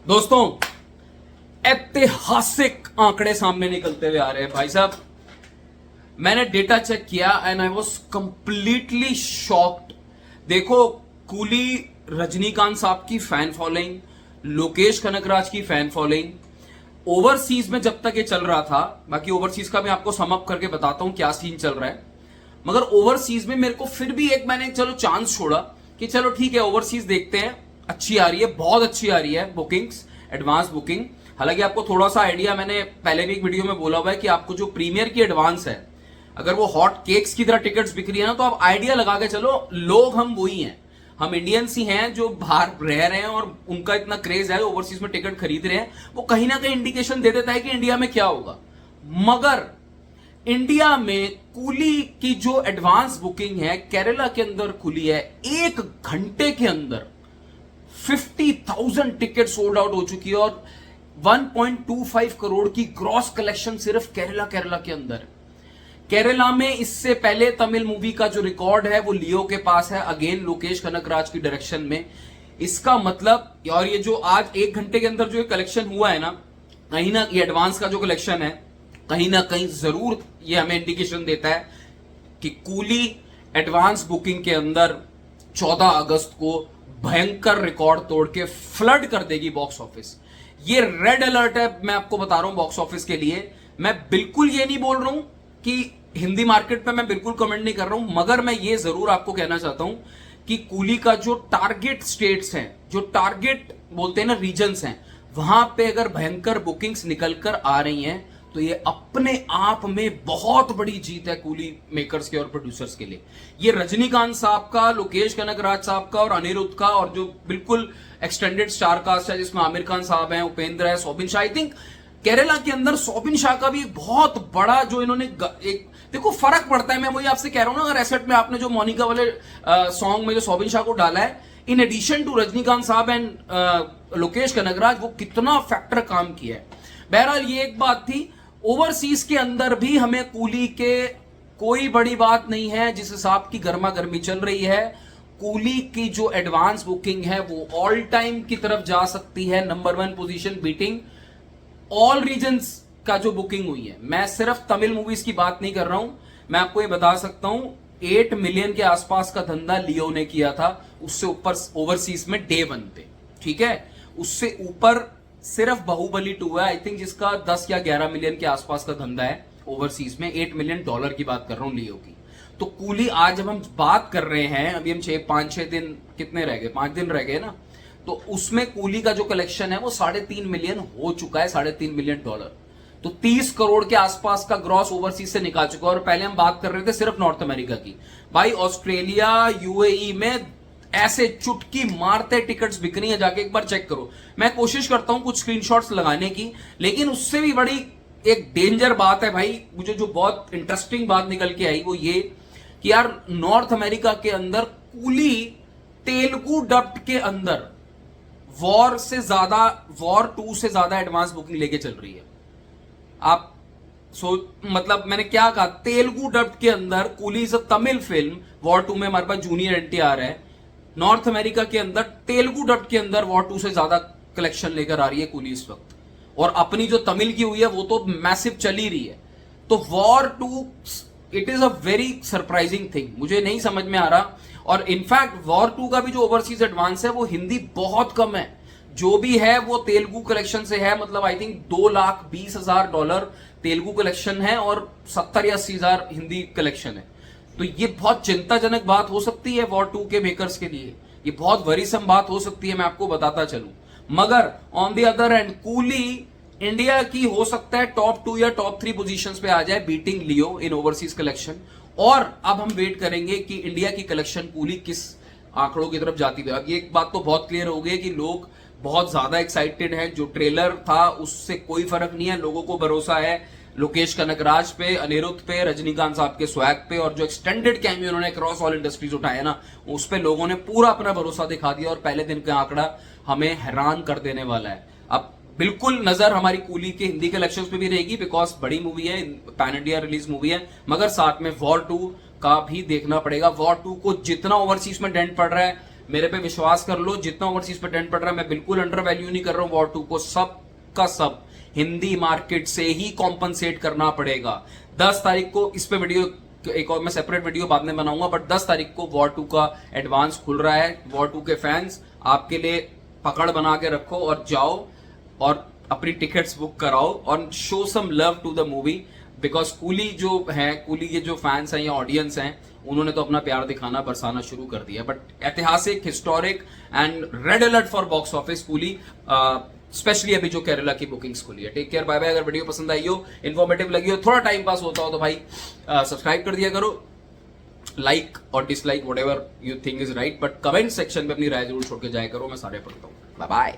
दोस्तों, ऐतिहासिक आंकड़े सामने निकलते हुए आ रहे हैं भाई साहब। मैंने डेटा चेक किया and I was completely shocked. देखो, कूली रजनीकांत साहब की फैन फॉलोइंग, लोकेश कनकराज की फैन फॉलोइंग, ओवरसीज में जब तक ये चल रहा था, बाकी ओवरसीज का मैं आपको समअप करके बताता हूं क्या सीन चल रहा है, मगर ओवरसीज में मेरे को फिर भी मैंने चलो चांस छोड़ा कि चलो ठीक है ओवरसीज देखते हैं। अच्छी आ रही है, बहुत अच्छी आ रही है बुकिंग्स, एडवांस बुकिंग। हालांकि आपको थोड़ा सा आइडिया मैंने पहले भी एक वीडियो में बोला हुआ है कि आपको जो प्रीमियर की एडवांस है, अगर वो हॉट केक्स की तरह टिकट्स बिक रही है ना, तो आप आइडिया लगा के चलो लोग हम वही हैं, हम इंडियंस ही हैं जो बाहर रह रहे हैं और उनका इतना क्रेज है, ओवरसीज में टिकट खरीद रहे हैं। वो कहीं ना कहीं इंडिकेशन दे देता है कि इंडिया में क्या होगा। मगर इंडिया में कूली की जो एडवांस बुकिंग है केरला के अंदर खुली है, 1 घंटे के अंदर 50,000 टिकट सोल्ड आउट हो चुकी है और 1.25 करोड़ की ग्रॉस कलेक्शन सिर्फ केरला के अंदर। केरला में इससे पहले तमिल मूवी का जो रिकॉर्ड है वो लियो के पास है, अगेन लोकेश कनकराज की डायरेक्शन में। इसका मतलब, और ये जो आज 1 घंटे के अंदर जो कलेक्शन हुआ है ना, कहीं ना ये एडवांस का जो कलेक्शन है, कहीं ना कहीं जरूर ये हमें इंडिकेशन देता है कि कूली एडवांस बुकिंग के अंदर 14 अगस्त को भयंकर रिकॉर्ड तोड़ के फ्लड कर देगी बॉक्स ऑफिस। ये रेड अलर्ट है, मैं आपको बता रहा हूं बॉक्स ऑफिस के लिए। मैं बिल्कुल ये नहीं बोल रहा हूं कि हिंदी मार्केट पे मैं बिल्कुल कमेंट नहीं कर रहा हूं, मगर मैं ये जरूर आपको कहना चाहता हूं कि कूली का जो टारगेट स्टेट्स हैं, जो टारगेट बोलते हैं ना रीजन्स हैं, वहां पे अगर भयंकर बुकिंग्स निकलकर आ रही हैं तो ये अपने आप में बहुत बड़ी जीत है कूली मेकर्स के और प्रोड्यूसर्स के लिए। ये रजनीकांत साहब का, लोकेश कनकराज साहब का और अनिरुद्ध का, और जो बिल्कुल एक्सटेंडेड स्टार कास्ट है जिसमें आमिर खान साहब हैं, उपेंद्र है, सोबिन शाह। आई थिंक केरला के अंदर सोबिन शाह का भी एक बहुत बड़ा जो इन्होंने एक देखो फर्क पड़ता है। मैं वही आपसे कह रहा हूं ना, अगर एसेट में आपने जो मोनिका वाले सॉन्ग में जो सोबिन शाह को डाला है, इन एडिशन टू रजनीकांत साहब एंड लोकेश कनकराज, वो कितना फैक्टर काम किया है। बहरहाल ये एक बात थी। ओवरसीज के अंदर भी हमें कूली के कोई बड़ी बात नहीं है। जिस हिसाब की गर्मा गर्मी चल रही है, कूली की जो एडवांस बुकिंग है वो ऑल टाइम की तरफ जा सकती है, number 1 position beating all regions का जो बुकिंग हुई है। मैं सिर्फ तमिल मूवीज की बात नहीं कर रहा हूं, मैं आपको ये बता सकता हूं 8 मिलियन के आसपास का धंधा लियो ने किया था, उससे ऊपर ओवरसीज में डे 1 पे, ठीक है। उससे ऊपर सिर्फ बाहुबली 2 है, आई थिंक, जिसका 10 या 11 मिलियन के आसपास का धंधा है ओवरसीज में। $8 मिलियन की बात कर रहा हूं लियो की। तो कूली आज जब हम बात कर रहे हैं, अभी हम 5-6 दिन, कितने रह गए, 5 दिन रह गए ना, तो उसमें कूली का जो कलेक्शन है वो 3.5 मिलियन हो चुका है, $3.5 मिलियन। तो 30 करोड़ के आसपास का ग्रॉस ओवरसीज से निकाल चुका है। और पहले हम बात कर रहे थे सिर्फ नॉर्थ अमेरिका की। भाई ऑस्ट्रेलिया, यूएई में ऐसे चुटकी मारते टिकट्स बिक रही है, जाके एक बार चेक करो। मैं कोशिश करता हूं कुछ स्क्रीनशॉट्स लगाने की, लेकिन उससे भी बड़ी एक डेंजर बात है भाई, मुझे जो बहुत इंटरेस्टिंग बात निकल के आई वो ये कि यार नॉर्थ अमेरिका के अंदर कूली तेलुगु डब्ड के अंदर वॉर 2 से ज्यादा एडवांस बुकिंग लेके चल रही है। आप मतलब मैंने क्या कहा, तेलुगु डब्ड के अंदर coolie is a Tamil film, war 2 में हमारे पास जूनियर एनटीआर है। नॉर्थ अमेरिका के अंदर तेलुगु डब्ड के अंदर वॉर 2 से ज्यादा कलेक्शन लेकर आ रही है कूली इस वक्त, और अपनी जो तमिल की हुई है वो तो मैसिव चल ही रही है। तो war 2 it is a very surprising thing, मुझे नहीं समझ में आ रहा। और इनफैक्ट वॉर 2 का भी जो ओवरसीज एडवांस है वो हिंदी बहुत कम है, जो भी है वो तेलुगु कलेक्शन से है। मतलब आई थिंक $2,20,000 तेलुगु कलेक्शन है और 70 या 80 हजार हिंदी कलेक्शन है। तो ये बहुत चिंताजनक बात हो सकती है वॉर 2 के मेकर्स के लिए, ये बहुत वरीसम बात हो सकती है, मैं आपको बताता चलूं। मगर on the other and coolie India की हो सकता है टॉप 2 या टॉप 3 पोजीशंस पे आ जाए, बीटिंग लियो इन ओवरसीज कलेक्शन। और अब हम वेट करेंगे कि इंडिया की कलेक्शन कूली किस आंकड़ों की तरफ जाती है। अब ये एक बात तो बहुत क्लियर हो गई कि लोग बहुत ज्यादा एक्साइटेड हैं। जो ट्रेलर था उससे कोई फर्क नहीं है, लोगों को भरोसा है लोकेश कनकराज पे, अनिरुद्ध पे, रजनीकांत साहब के स्वैग पे, और जो एक्सटेंडेड कैमियो उन्होंने क्रॉस ऑल इंडस्ट्रीज उठाए ना, उस पे लोगों ने पूरा अपना भरोसा दिखा दिया। और पहले दिन का आंकड़ा हमें हैरान कर देने वाला है। अब बिल्कुल नजर हमारी कूली के हिंदी कलेक्शंस पे भी रहेगी, बिकॉज बड़ी मूवी है, पैन इंडिया रिलीज मूवी है, मगर साथ में वॉर 2 का भी देखना पड़ेगा। वॉर 2 को जितना ओवरसीज में डेंट पड़ रहा है, मेरे पे विश्वास कर लो, जितना ओवरसीज पे टेंट पड़ रहा है, मैं बिल्कुल अंडर वैल्यू नहीं कर रहा हूं वॉर 2 को, सब का सब हिंदी मार्केट से ही कॉम्पनसेट करना पड़ेगा। 10 तारीख को इस पे वीडियो, एक और मैं सेपरेट वीडियो बाद में बनाऊंगा, बट 10 तारीख को वॉर 2 का एडवांस खुल रहा है। वॉर 2 के फैंस आपके लिए पकड़ बना के रखो और जाओ और अपनी टिकट्स बुक कराओ और show some love to the movie, because Coolie जो है, कूली के जो फैंस हैं या ऑडियंस हैं, उन्होंने तो अपना प्यार दिखाना बरसाना शुरू कर दिया। बट ऐतिहासिक, historic and red alert for box office Coolie, specially अभी जो केरला की बुकिंग्स खुली है। Take care, bye bye. अगर वीडियो पसंद आई हो, इन्फॉर्मेटिव लगी हो, थोड़ा टाइम पास होता हो तो भाई सब्सक्राइब कर दिया करो, लाइक और dislike what ever you think is right, but comment section में अपनी राय जरूर छोड़ के जाया करो, मैं सारे पढ़ता हूँ। Bye bye.